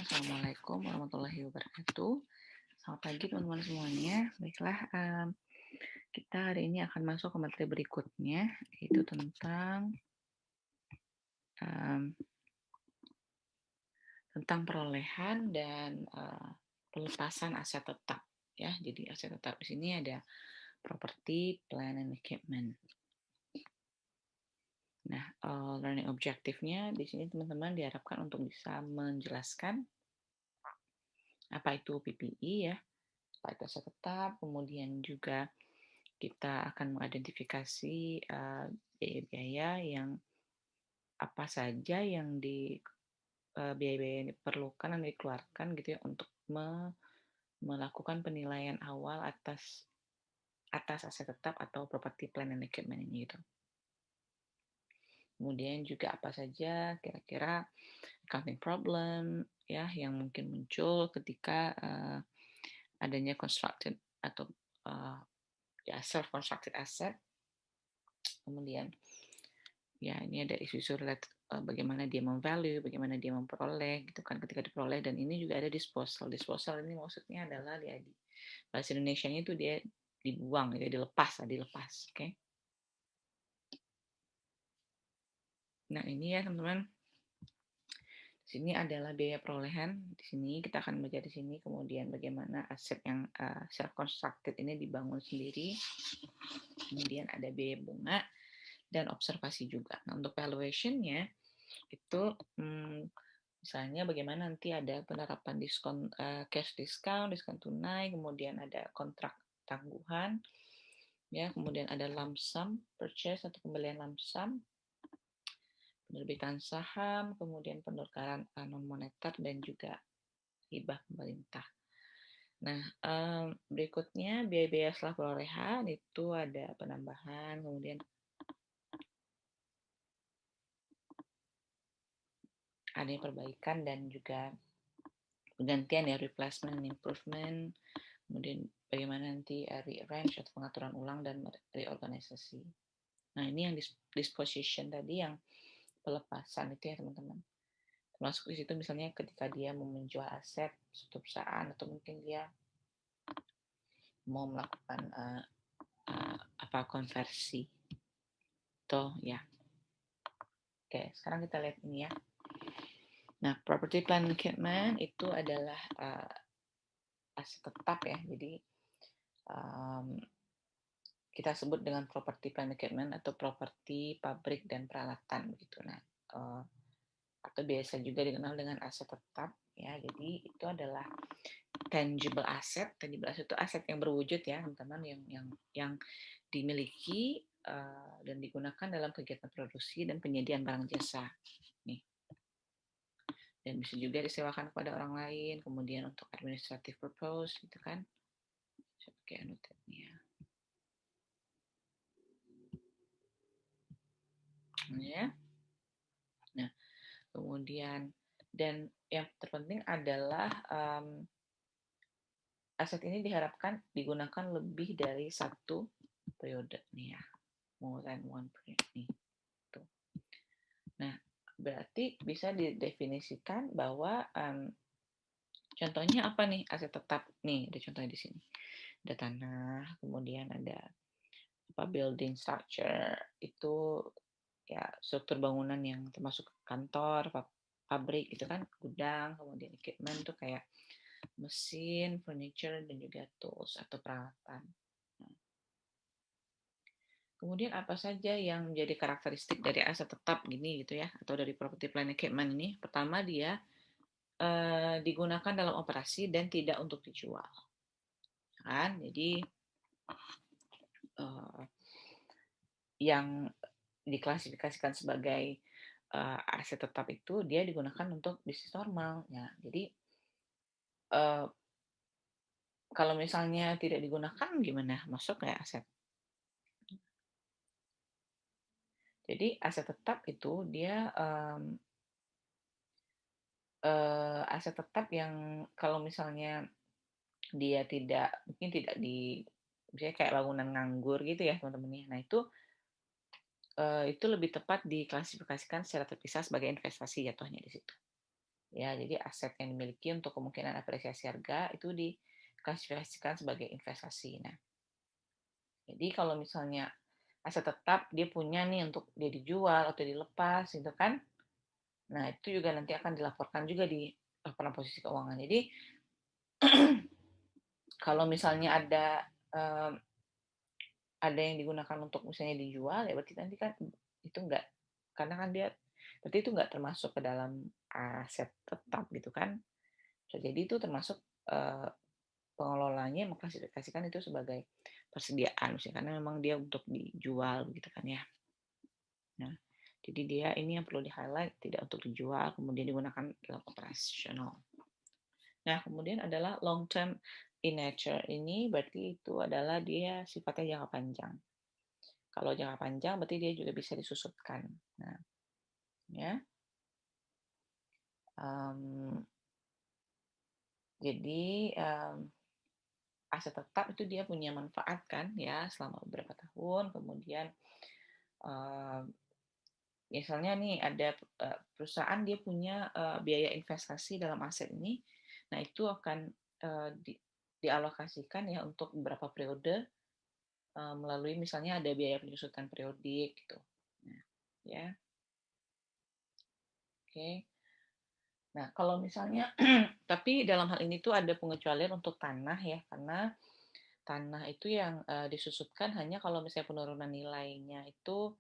Assalamualaikum warahmatullahi wabarakatuh. Selamat pagi teman-teman semuanya. Baiklah, kita hari ini akan masuk ke materi berikutnya, yaitu em, tentang perolehan dan pelepasan aset tetap. Ya, jadi aset tetap di sini ada property, plant, and equipment. Nah, learning objektifnya di sini teman-teman diharapkan untuk bisa menjelaskan apa itu PPE ya, apa itu aset tetap, kemudian juga kita akan mengidentifikasi biaya-biaya yang apa saja yang biaya-biaya yang diperlukan dan dikeluarkan gitu ya untuk melakukan penilaian awal atas aset tetap atau property plant and equipment ini gitu. Kemudian juga apa saja kira-kira accounting problem ya yang mungkin muncul ketika adanya constructed atau ya self constructed asset. Kemudian ya ini ada isu-isu related bagaimana dia memvalue, bagaimana dia memperoleh gitu kan ketika diperoleh, dan ini juga ada disposal. Disposal ini maksudnya adalah dia di bahasa Indonesianya itu dia dibuang, ya dilepas, oke. Okay? Nah, ini ya teman-teman. Di sini adalah biaya perolehan. Di sini kita akan belajar di sini kemudian bagaimana aset yang self constructed ini dibangun sendiri. Kemudian ada biaya bunga dan observasi juga. Nah, untuk valuation-nya itu misalnya bagaimana nanti ada penerapan diskon cash discount, diskon tunai, kemudian ada kontrak tangguhan, ya, kemudian ada lump sum purchase atau pembelian lump sum, penerbitan saham, kemudian penukaran non moneter dan juga hibah pemerintah. Nah, berikutnya biaya-biaya setelah perolehan itu ada penambahan, kemudian ada perbaikan dan juga penggantian ya, replacement, improvement, kemudian bagaimana nanti rearrange atau pengaturan ulang dan reorganisasi. Nah, ini yang disposition tadi, yang pelepasan itu ya teman-teman. Termasuk di situ misalnya ketika dia mau menjual aset suatu perusahaan atau mungkin dia mau melakukan konversi. Tuh ya. Oke, sekarang kita lihat ini ya. Nah, property plant equipment itu adalah aset tetap ya. Jadi kita sebut dengan property plant equipment atau properti pabrik dan peralatan begitu. Nah, atau biasa juga dikenal dengan aset tetap ya. Jadi itu adalah tangible asset. Tangible asset itu aset yang berwujud ya, teman-teman, yang dimiliki dan digunakan dalam kegiatan produksi dan penyediaan barang jasa. Nih. Dan bisa juga disewakan kepada orang lain, kemudian untuk administrative purpose gitu kan. Saya pakai annotate-nya. Ya. Nah, kemudian dan yang terpenting adalah aset ini diharapkan digunakan lebih dari satu periode nih ya, more than one period nih. Tuh. Nah, berarti bisa didefinisikan bahwa contohnya apa nih aset tetap nih, ada contohnya di sini. Ada tanah, kemudian ada building structure, itu ya struktur bangunan yang termasuk kantor, pabrik gitu kan, gudang, kemudian equipment tuh kayak mesin, furniture, dan juga tools atau peralatan. Nah, kemudian apa saja yang menjadi karakteristik dari aset tetap gini gitu ya, atau dari property plant equipment ini? Pertama, dia digunakan dalam operasi dan tidak untuk dijual. Kan? Jadi yang diklasifikasikan sebagai aset tetap itu dia digunakan untuk bisnis normal ya. Jadi kalau misalnya tidak digunakan gimana? Masuk kayak aset. Jadi aset tetap itu dia aset tetap yang kalau misalnya dia mungkin tidak misalnya kayak bangunan nganggur gitu ya teman-teman. Nah, itu lebih tepat diklasifikasikan secara terpisah sebagai investasi jatuhnya di situ. Ya, jadi aset yang dimiliki untuk kemungkinan apresiasi harga itu diklasifikasikan sebagai investasi. Nah, jadi kalau misalnya aset tetap dia punya nih untuk dia dijual atau dilepas gitu kan. Nah, itu juga nanti akan dilaporkan juga di laporan posisi keuangan. Jadi kalau misalnya eh, ada yang digunakan untuk misalnya dijual, ya berarti nanti kan itu enggak, karena kan dia berarti itu enggak termasuk ke dalam aset tetap gitu kan. Bisa jadi itu termasuk eh, pengelolanya mengklasifikasikan itu sebagai persediaan misalnya, karena memang dia untuk dijual gitu kan ya. Nah, jadi dia ini yang perlu di-highlight, tidak untuk dijual, kemudian digunakan dalam operasional. Nah, kemudian adalah long term in nature. Ini berarti itu adalah dia sifatnya jangka panjang. Kalau jangka panjang berarti dia juga bisa disusutkan. Nah, ya. Um, jadi aset tetap itu dia punya manfaat kan ya selama beberapa tahun. Kemudian um, misalnya nih ada perusahaan dia punya biaya investasi dalam aset ini, nah itu akan dialokasikan ya untuk beberapa periode melalui misalnya ada biaya penyusutan periodik gitu. Nah, ya, oke. Nah, kalau misalnya tapi dalam hal ini tuh ada pengecualian untuk tanah ya, karena tanah itu yang disusutkan hanya kalau misalnya penurunan nilainya itu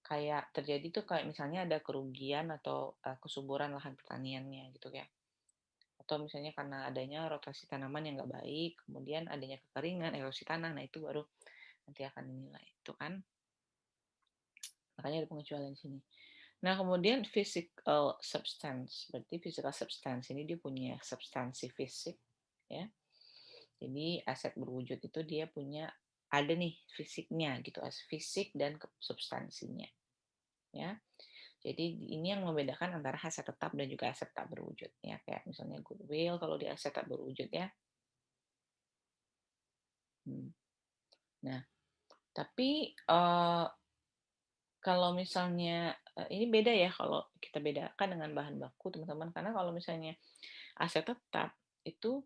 kayak terjadi tuh kayak misalnya ada kerugian atau kesuburan lahan pertaniannya gitu ya. Atau misalnya karena adanya rotasi tanaman yang nggak baik, kemudian adanya kekeringan, erosi tanah, nah itu baru nanti akan dinilai itu kan. Makanya ada pengecualian di sini. Nah, kemudian physical substance. Berarti physical substance ini dia punya substansi fisik ya. Jadi aset berwujud itu dia punya ada nih fisiknya gitu, fisik dan substansinya ya. Jadi ini yang membedakan antara aset tetap dan juga aset tak berwujud ya. Kayak misalnya goodwill kalau di aset tak berwujud ya. Hmm. Nah, tapi kalau misalnya ini beda ya kalau kita bedakan dengan bahan baku teman-teman, karena kalau misalnya aset tetap itu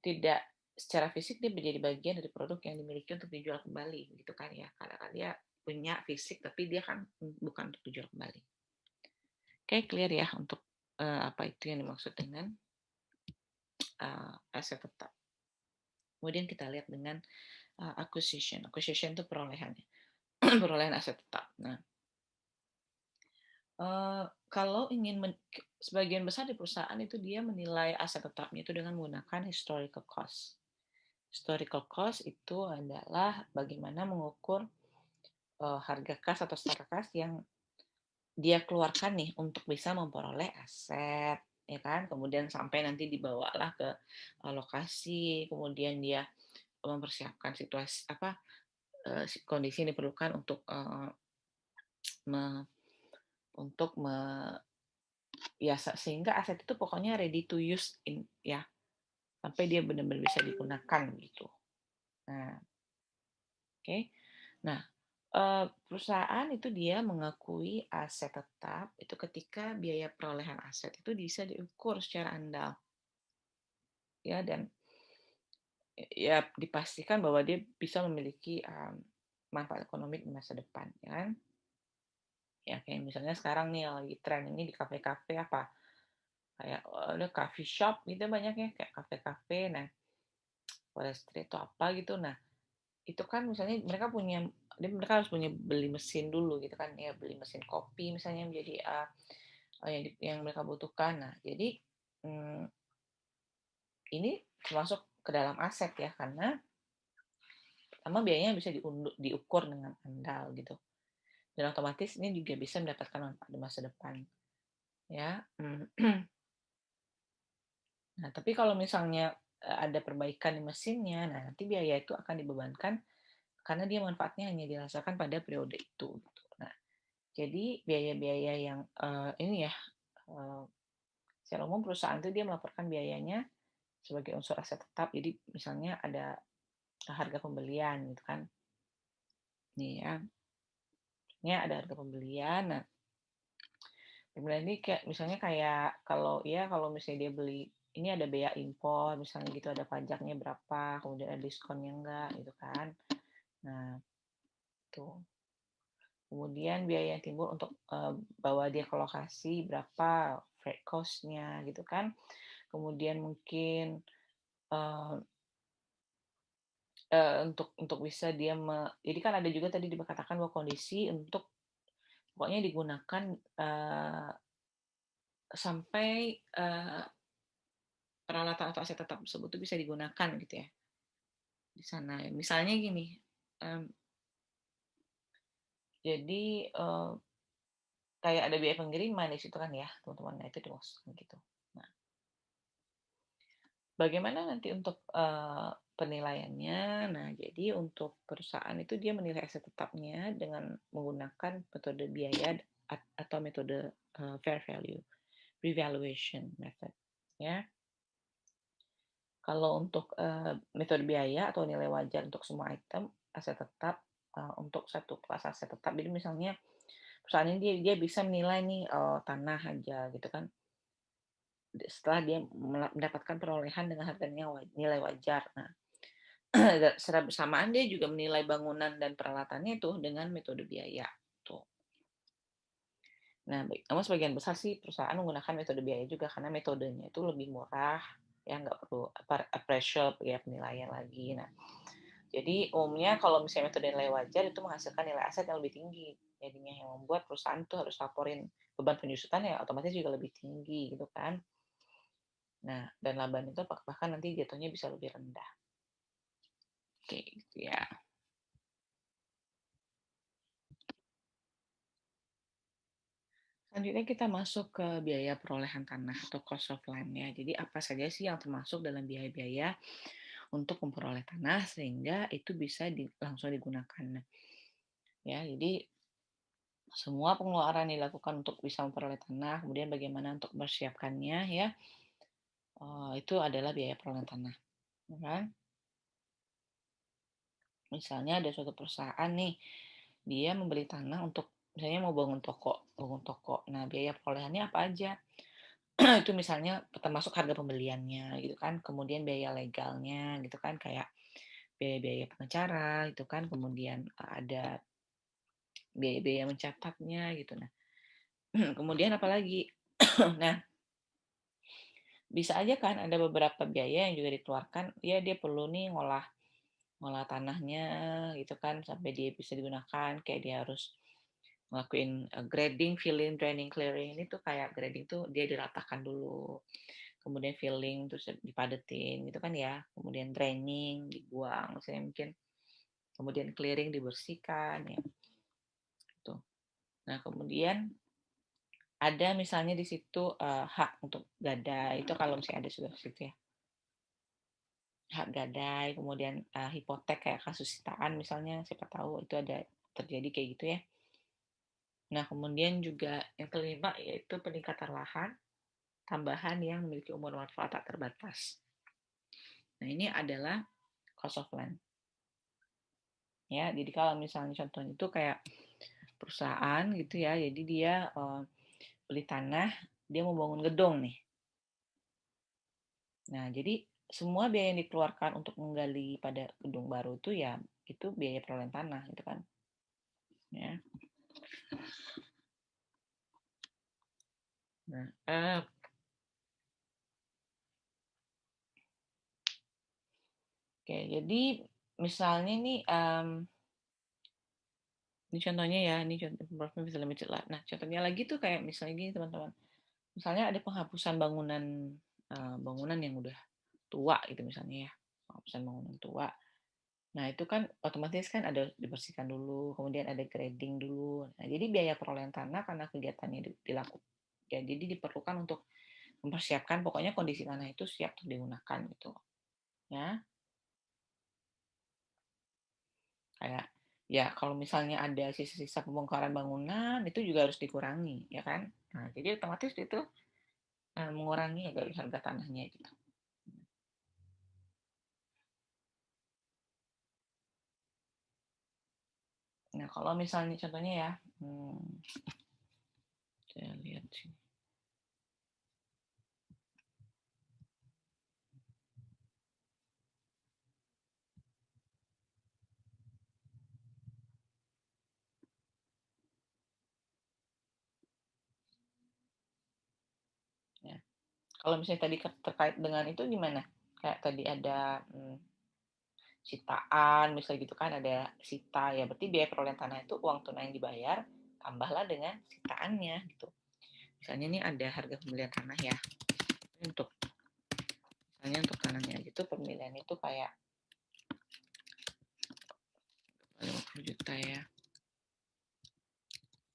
tidak secara fisik dia menjadi bagian dari produk yang dimiliki untuk dijual kembali gitu kan ya, karena kan dia punya fisik tapi dia kan bukan untuk dijual kembali. Oke, clear ya untuk apa itu yang dimaksud dengan aset tetap. Kemudian kita lihat dengan acquisition. Acquisition itu perolehannya, perolehan aset tetap. Nah, kalau sebagian besar di perusahaan itu dia menilai aset tetapnya itu dengan menggunakan historical cost. Historical cost itu adalah bagaimana mengukur harga kas atau secara kas yang dia keluarkan nih untuk bisa memperoleh aset, ya kan? Kemudian sampai nanti dibawalah ke lokasi, kemudian dia mempersiapkan situasi apa kondisi yang diperlukan untuk me, untuk me, ya sehingga aset itu pokoknya ready to use ya sampai dia benar-benar bisa digunakan gitu. Nah, oke. Okay. Nah, perusahaan itu dia mengakui aset tetap itu ketika biaya perolehan aset itu bisa diukur secara andal. Ya, dan ya dipastikan bahwa dia bisa memiliki manfaat ekonomi di masa depan, ya kan? Ya kayak misalnya sekarang nih lagi tren ini di kafe-kafe apa? Kayak ada coffee shop gitu banyaknya kayak kafe-kafe. Nah, forestry itu apa gitu. Nah, itu kan misalnya mereka harus punya beli mesin dulu gitu kan ya, beli mesin kopi misalnya menjadi yang mereka butuhkan. Nah, jadi ini termasuk ke dalam aset ya, karena pertama biayanya bisa diukur dengan andal gitu, dan otomatis ini juga bisa mendapatkan manfaat di masa depan ya. Nah, tapi kalau misalnya ada perbaikan di mesinnya, nah nanti biaya itu akan dibebankan karena dia manfaatnya hanya dirasakan pada periode itu gitu. Nah, jadi biaya-biaya yang ini ya, secara umum perusahaan itu dia melaporkan biayanya sebagai unsur aset tetap. Jadi misalnya ada harga pembelian gitu kan. Nih ya. Ada harga pembelian. Nah, Berarti kayak misalnya kayak kalau misalnya dia beli ini ada bea impor misalnya gitu, ada pajaknya berapa, kemudian ada diskonnya enggak gitu kan. Nah, tuh. Kemudian biaya yang timbul untuk bawa dia ke lokasi berapa, freight cost-nya gitu kan. Kemudian mungkin eh, untuk bisa dia jadi kan ada juga tadi dikatakan bahwa kondisi untuk pokoknya digunakan sampai peralatan atau aset tetap tersebut itu bisa digunakan gitu ya di sana. Misalnya gini, em, jadi kayak ada biaya pengiriman di situ kan ya teman-teman. Nah itu dimaksudkan gitu. Nah, bagaimana nanti untuk penilaiannya? Nah, jadi untuk perusahaan itu dia menilai aset tetapnya dengan menggunakan metode biaya atau metode fair value revaluation method. Ya, kalau untuk metode biaya atau nilai wajar untuk semua item aset tetap untuk satu kelas aset tetap. Jadi misalnya perusahaan ini dia bisa menilai nih tanah aja gitu kan setelah dia mendapatkan perolehan dengan harga nilai wajar. Nah, secara bersamaan dia juga menilai bangunan dan peralatannya itu dengan metode biaya. Tuh. Nah, namun sebagian besar sih perusahaan menggunakan metode biaya juga karena metodenya itu lebih murah, ya nggak perlu appraisal ya penilaian lagi. Nah, jadi umumnya kalau misalnya metode nilai wajar itu menghasilkan nilai aset yang lebih tinggi. Jadinya yang membuat perusahaan itu harus laporin beban penyusutan ya otomatis juga lebih tinggi gitu kan. Nah, dan laba itu bahkan nanti jatuhnya bisa lebih rendah. Oke, gitu ya. Selanjutnya kita masuk ke biaya perolehan tanah atau cost of land ya. Jadi apa saja sih yang termasuk dalam biaya-biaya untuk memperoleh tanah sehingga itu bisa langsung digunakan. Ya, jadi semua pengeluaran dilakukan untuk bisa memperoleh tanah, kemudian bagaimana untuk mempersiapkannya ya. Itu adalah biaya perolehan tanah, ya kan? Misalnya ada suatu perusahaan nih, dia membeli tanah untuk misalnya mau bangun toko. Nah, biaya perolehannya apa aja? Itu misalnya termasuk harga pembeliannya gitu kan, kemudian biaya legalnya gitu kan, kayak biaya-biaya pengacara gitu kan, kemudian ada biaya-biaya mencatatnya gitu. Nah, kemudian apalagi? Nah, bisa aja kan ada beberapa biaya yang juga dikeluarkan, ya dia perlu nih ngolah ngolah tanahnya gitu kan sampai dia bisa digunakan, kayak dia harus ngelakuin grading, filling, draining, clearing. Ini tuh kayak grading tuh dia diratakan dulu, kemudian filling terus dipadetin gitu kan ya, kemudian draining dibuang misalnya mungkin, kemudian clearing dibersihkan ya gitu. Nah kemudian ada misalnya di situ hak untuk gadai itu kalau misalnya ada sudah situ ya, hak gadai, kemudian hipotek kayak kasus sitaan misalnya, siapa tahu itu ada terjadi kayak gitu ya. Nah kemudian juga yang kelima yaitu peningkatan lahan tambahan yang memiliki umur manfaat tak terbatas. Nah ini adalah cost of land. Ya, jadi kalau misalnya contohnya itu kayak perusahaan gitu ya, jadi dia beli tanah, dia mau bangun gedung nih. Nah, jadi semua biaya yang dikeluarkan untuk menggali pada gedung baru itu ya itu biaya perolehan tanah gitu kan. Ya. Nah, oke, jadi misalnya nih ini contohnya ya, ini contoh profil bisa lebih jelas. Nah, contohnya lagi tuh kayak misalnya gini teman-teman. Misalnya ada penghapusan bangunan yang udah tua gitu misalnya ya, penghapusan bangunan tua. Nah, itu kan otomatis kan ada dibersihkan dulu, kemudian ada grading dulu. Nah, jadi biaya perolehan tanah karena kegiatannya dilakukan. Ya, jadi diperlukan untuk mempersiapkan pokoknya kondisi tanah itu siap untuk digunakan gitu. Ya, kayak ya kalau misalnya ada sisa-sisa pembongkaran bangunan itu juga harus dikurangi, ya kan? Nah, jadi otomatis itu mengurangi dari harga tanahnya gitu. Nah, kalau misalnya contohnya ya, Saya lihat sini. Ya. Kalau misalnya tadi terkait dengan itu gimana? Kayak tadi ada sitaan, misalnya gitu kan, ada sita, ya berarti biaya perolehan tanah itu uang tunai yang dibayar, tambahlah dengan sitaannya gitu. Misalnya ini ada harga pembelian tanah ya, untuk misalnya untuk tanahnya gitu pembelian itu kayak 50 juta ya.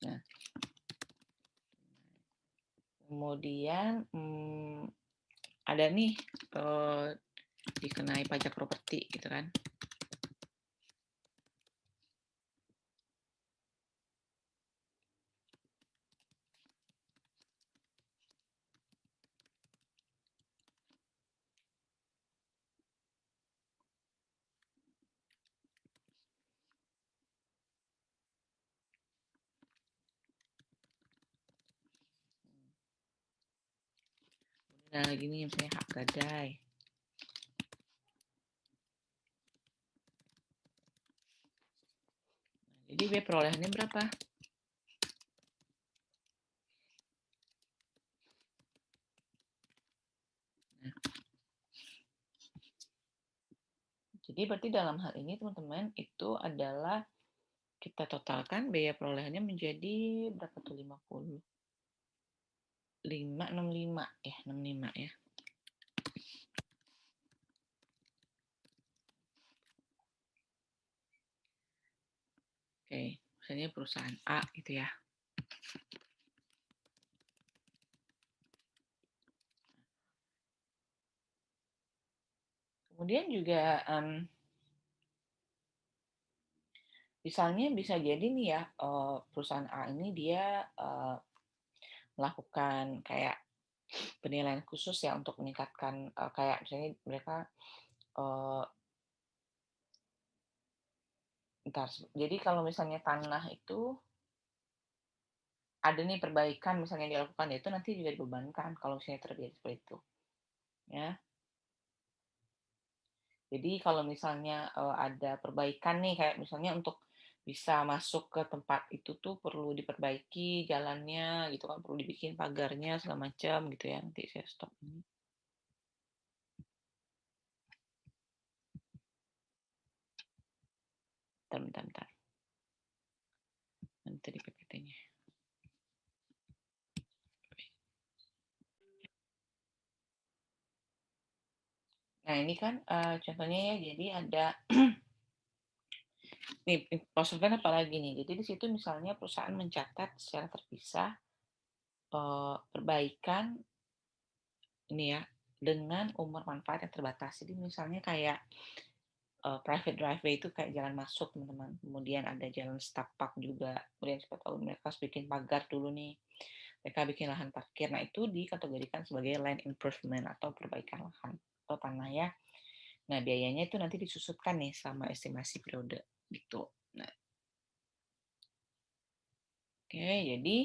Nah, kemudian ada nih dikenai pajak properti gitu kan. Nah, lagi nih misalnya hak gadai. Jadi biaya perolehannya berapa? Nah, jadi berarti dalam hal ini teman-teman itu adalah kita totalkan biaya perolehannya menjadi berapa tuh 50. 65 ya, 65 ya. Oke, misalnya perusahaan A gitu ya. Kemudian juga misalnya bisa jadi nih ya, perusahaan A ini dia melakukan kayak penilaian khusus ya untuk meningkatkan kayak misalnya mereka eh, jadi kalau misalnya tanah itu ada nih perbaikan misalnya dilakukan ya itu nanti juga dibebankan kalau misalnya terjadi seperti itu ya. Jadi kalau misalnya ada perbaikan nih kayak misalnya untuk bisa masuk ke tempat itu tuh perlu diperbaiki jalannya gitu kan, perlu dibikin pagarnya segala macam gitu ya. Nanti saya stop ini. Bentar. Nanti di PPT-nya. Nah, ini kan contohnya ya, jadi ada nih prosedur apalagi nih. Jadi di situ misalnya perusahaan mencatat secara terpisah perbaikan ini ya dengan umur manfaat yang terbatas. Jadi misalnya kayak private driveway itu kayak jalan masuk teman-teman. Kemudian ada jalan setapak juga. Kemudian siapa tahu mereka harus bikin pagar dulu nih. Mereka bikin lahan parkir. Nah itu dikategorikan sebagai land improvement atau perbaikan lahan atau tanah ya. Nah biayanya itu nanti disusutkan nih sama estimasi periode gitu. Nah, oke, jadi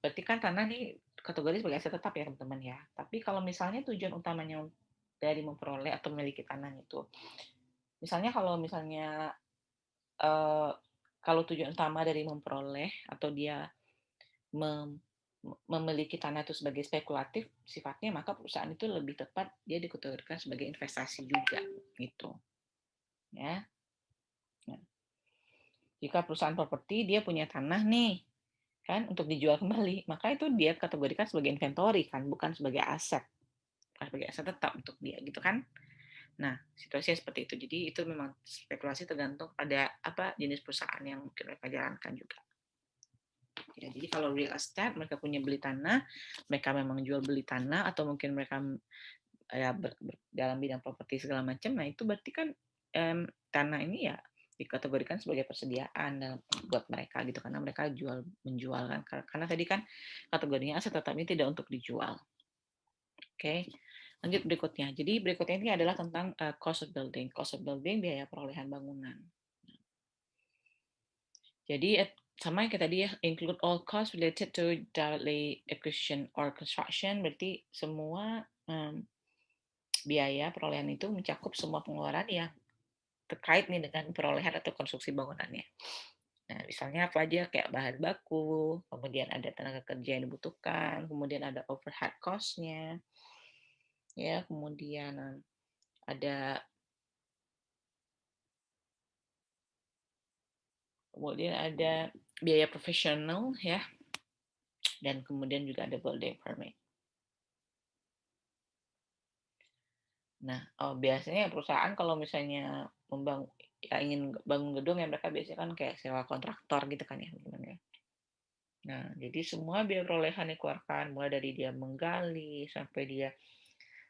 berarti kan tanah nih kategori sebagai aset tetap ya teman-teman ya. Tapi kalau misalnya tujuan utamanya dari memperoleh atau memiliki tanah itu, misalnya kalau misalnya eh, kalau tujuan utama dari memperoleh atau dia mem- memiliki tanah itu sebagai spekulatif sifatnya, maka perusahaan itu lebih tepat dia dikategorikan sebagai investasi juga gitu ya. Nah, jika perusahaan properti dia punya tanah nih kan untuk dijual kembali, maka itu dia kategorikan sebagai inventory kan, bukan sebagai aset, bukan sebagai aset tetap untuk dia gitu kan. Nah, situasinya seperti itu. Jadi itu memang spekulasi tergantung pada apa jenis perusahaan yang mungkin mereka jalankan juga. Ya, jadi kalau real estate mereka punya beli tanah, mereka memang jual beli tanah atau mungkin mereka ya dalam bidang properti segala macam. Nah, itu berarti kan tanah ini ya dikategorikan sebagai persediaan dalam buat mereka gitu karena mereka jual menjual kan karena tadi kan kategorinya aset tetap ini tidak untuk dijual. Oke. Lanjut berikutnya. Jadi berikutnya ini adalah tentang cost of building. Cost of building biaya perolehan bangunan. Jadi sama yang kayak tadi ya, include all costs related to directly acquisition or construction, berarti semua biaya perolehan itu mencakup semua pengeluaran yang terkait nih dengan perolehan atau konstruksi bangunannya. Nah, misalnya apa aja kayak bahan baku, kemudian ada tenaga kerja yang dibutuhkan, kemudian ada overhead cost-nya, ya, kemudian ada biaya profesional ya, dan kemudian juga ada building permit. Nah, biasanya perusahaan kalau misalnya ingin bangun gedung ya mereka biasanya kan kayak sewa kontraktor gitu kan ya, teman-teman ya. Nah, jadi semua biaya perolehan dikeluarkan mulai dari dia menggali sampai dia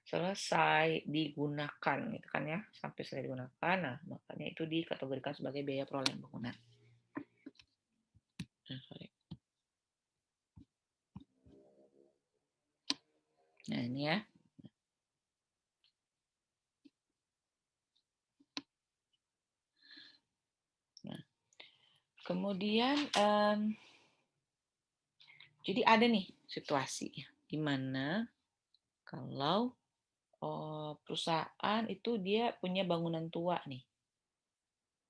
selesai digunakan gitu kan ya, sampai selesai digunakan. Nah, makanya itu dikategorikan sebagai biaya perolehan bangunan. Sorry. Nah, ini ya. Nah, kemudian jadi ada nih situasi ya, di mana kalau perusahaan itu dia punya bangunan tua nih.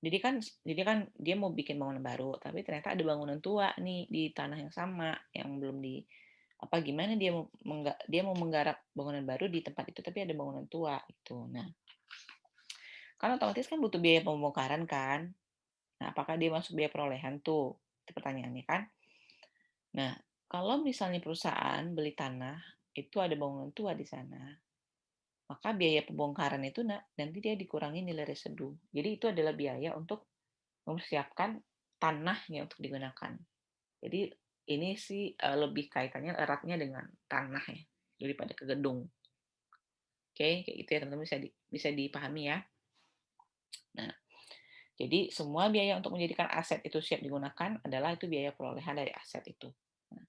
Jadi kan dia mau bikin bangunan baru, tapi ternyata ada bangunan tua nih di tanah yang sama yang belum di apa gimana dia mau menggarap bangunan baru di tempat itu tapi ada bangunan tua itu. Nah, kan otomatis kan butuh biaya pembongkaran kan. Nah, apakah dia masuk biaya perolehan tuh? Itu pertanyaannya kan. Nah, kalau misalnya perusahaan beli tanah itu ada bangunan tua di sana, maka biaya pembongkaran itu nanti dia dikurangi nilai residu. Jadi itu adalah biaya untuk mempersiapkan tanahnya untuk digunakan. Jadi ini sih lebih kaitannya eratnya dengan tanah ya daripada ke gedung. Oke, kayak gitu ya teman-teman bisa dipahami ya. Nah, jadi semua biaya untuk menjadikan aset itu siap digunakan adalah itu biaya perolehan dari aset itu. Nah,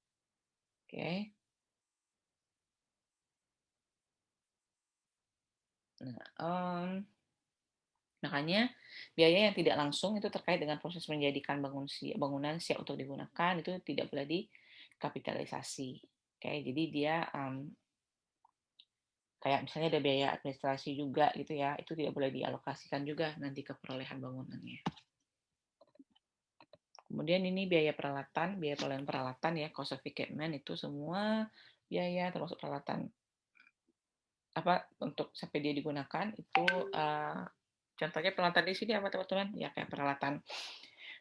oke. Nah, makanya biaya yang tidak langsung itu terkait dengan proses menjadikan bangunan siap untuk digunakan itu tidak boleh dikapitalisasi. Oke, jadi dia kayak misalnya ada biaya administrasi juga gitu ya, itu tidak boleh dialokasikan juga nanti ke perolehan bangunannya. Kemudian ini biaya perolehan peralatan ya, cost of equipment itu semua biaya termasuk peralatan apa untuk sampai dia digunakan itu contohnya peralatan di sini apa teman-teman? Ya kayak peralatan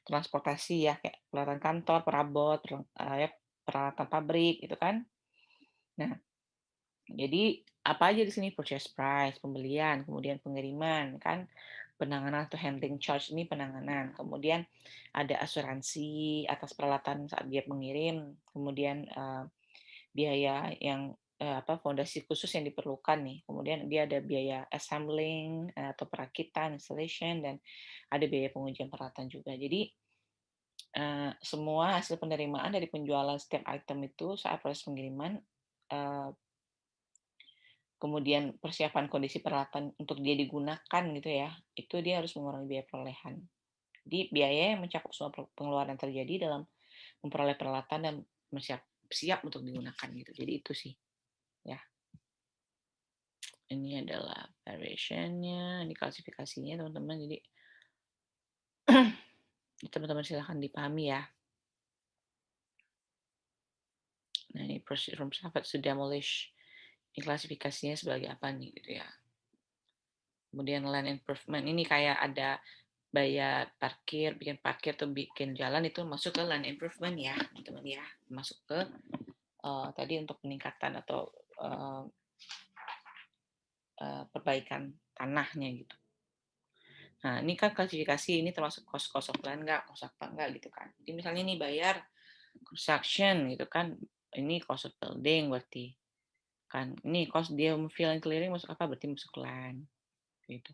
transportasi ya, kayak peralatan kantor, perabot, ya, peralatan pabrik gitu kan. Nah, jadi apa aja di sini purchase price, pembelian, kemudian pengiriman kan, penanganan atau handling charge ini penanganan, kemudian ada asuransi atas peralatan saat dia mengirim, kemudian biaya yang fondasi khusus yang diperlukan nih, kemudian dia ada biaya assembling atau perakitan, installation, dan ada biaya pengujian peralatan juga. Jadi semua hasil penerimaan dari penjualan setiap item itu saat proses pengiriman, eh, kemudian persiapan kondisi peralatan untuk dia digunakan gitu ya, itu dia harus mengurangi biaya perolehan. Jadi biaya yang mencakup semua pengeluaran yang terjadi dalam memperoleh peralatan dan siap untuk digunakan gitu. Jadi itu sih ya. Ini adalah variation-nya, ini klasifikasinya teman-teman. Jadi teman-teman silahkan dipahami ya. Nah, ini proceed from salvage to demolish. Ini klasifikasinya sebagai apa nih gitu ya. Kemudian land improvement ini kayak ada bayar parkir, bikin parkir atau bikin jalan itu masuk ke land improvement ya, teman-teman ya. Masuk ke tadi untuk peningkatan atau perbaikan tanahnya gitu. Nah, ini kan klasifikasi ini termasuk cost of land nggak, cost apa enggak gitu kan. Jadi misalnya ini bayar construction gitu kan, ini cost of building berarti kan. Ini cost dia fill and clearing masuk apa berarti masuk land gitu.